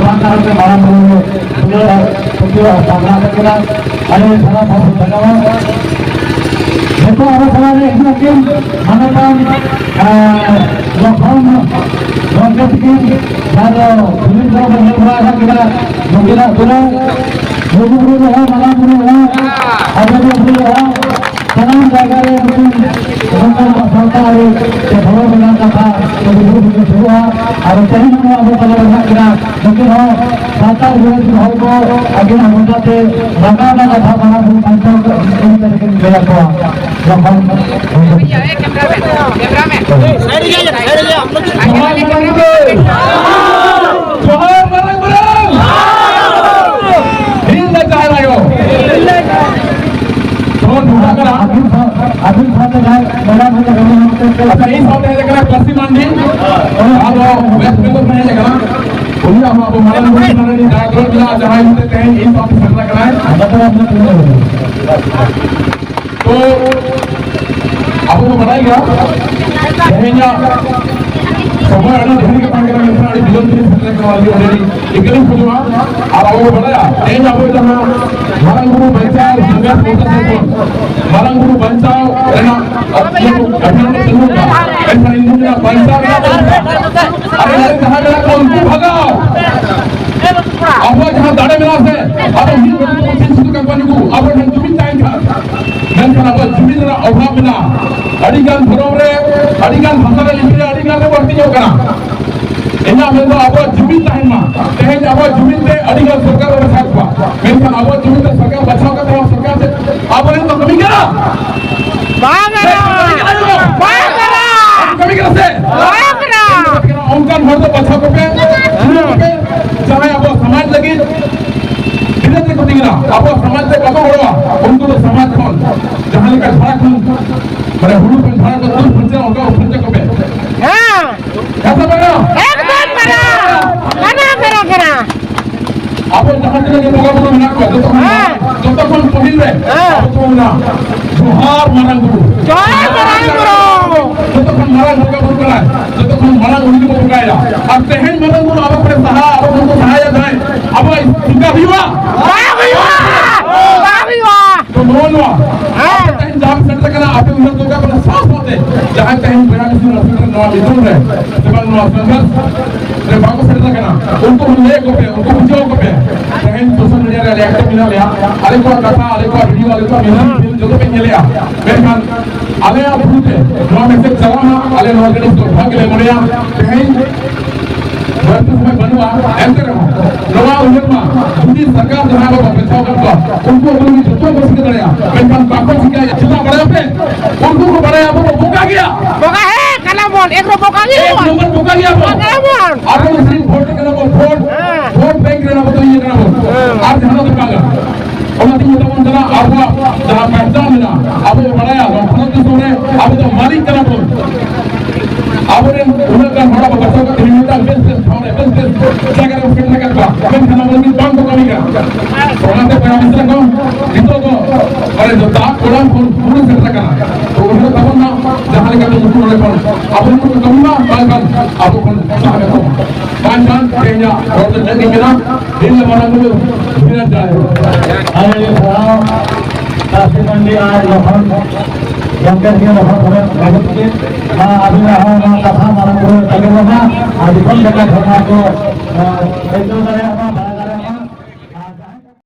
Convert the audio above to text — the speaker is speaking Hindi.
Sangka ke malam dulu beliau sampaikan kita ada salah satu jagawan itu ada salah yang mungkin menekan lokal roket ini kalau ini kalau berapa kita mungkin pulang dulu malam dulu ada dulu salam jaga mungkin orang santai sebelum dengan kata begitu semua harus cari apa kalau kita mungkin santai juga hobo agen anggota te bagaimana kata mana pun pancal ini tadi gaya tua lokal kameramen saya dia Johor barang-barang Hind जा रहे हो अभी साथ जाए बड़ा बड़ा अच्छा इस साथ है जगह पश्चिम मंडी अब वेस्ट बंगाल में है जगह उन्हें हम अब हमारा लोग बनाने जागरूक जिला जहां होते हैं इस साथ फैसला कराएं तो आपको बताएगा यहींया समय अड़ी धनी के पांगे में अड़ी बिलों की फैसला करवाली ऑलरेडी इकलिंग खुदवा और आपको बताया यहीं आपको जहां मारंगुरु बचाओ संघर्ष होता है मारंगुरु बचाओ है ना अपने अभियान शुरू का ऐसा इंडिया बचाओ अरे जहां जहां को उनको भगाओ अब जहां दाड़े मिला से अब ही शुरू कंपनी को अब हम जमीन टाइम था मैं अब जमीन रा अभाव मिला अड़ीगान धर्म रे अड़ीगान भाषा रे लिपि अड़ीगान रे बढ़ती जाओ कना एना में तो अब जमीन टाइम मा कहे अब जमीन ते अड़ीगान सरकार रे साथ बा मैं अब जमीन ते सरकार बचाव का तो सरकार से अब तो कमी करा कमी करा से उनका भर तो बचाव को पे चाहे अब समाज लगी धीरे धीरे कटी गिरा अब समाज से कतो बड़वा उनको तो समाज कौन जहां का भाग मैंने हुडू पे भाग को तुम फंसे होगा फंसे को पे हां कैसा बना एकदम बना करा अब जहां तक के लोगों को ना को तो कौन पहुंच रहे अब तो ना जोहार मारंगुरु तो कौन मारंगुरु का बोल रहा है तो कौन मारंगुरु को बुलाया अब तहन मारंगुरु अब अपने सहा अब उनको सहायता है अब इनका विवाह तो मोनवा तहन जाम सेंटर करना आप उधर तो का अपना सांस होते जहां तहन बिना किसी हॉस्पिटल नवा बिल्कुल है जब नवा संघर्ष रे बागो सेंटर करना उनको ले को पे उनको बुझाओ को पे तहन सोशल मीडिया रे एक्टिव मिला लिया अरे को कथा अरे को वीडियो अरे को मिलन जो पे खेलिया मेहमान अले आप पूछे नवा मैसेज चलाना अले नवा के तो भाग ले मरिया तहन वर्तमान में बनवा ऐसे रहो नवा उन्नतमा हिंदी सरकार जहां को बचाव करता उनको उनकी जुत्तों को सीधे कराया मेहमान बाको सिखाया जितना बड़ा पे उनको को बढ़ाया वो बोका गया बोका है कलामोन एक बोका गया एक नंबर बोका गया कलामोन आप लोग सिर्फ वोट करना वोट बैंक करना तो ये करना आप जहां तो पागा और तीन तमन जना आप जहां पहचान मिला आप वो बढ़ाया लोग तो सोने आप तो मालिक करना आपने उनका बड़ा बच्चों का मिनट बिजनेस होने बिजनेस जगह में फिट लगा था मैं खाना वाली काम को कमी का सोना से पैसा मिलता को इतो को अरे जो ताक कोड़ा पूरे सेट लगा तो उन्हें तब ना जहां का तो पूरे पर अब उनको कमी ना बाल आप को चाहे तो पांचन केन्या और तो जगह मेरा दिन वाला को बिना जाए अरे सलाम काशी मंडी आज लोहन जंगल के लोहन बहुत के अभी कथा मारंगुरु तगेना आज कौन जगह घटना को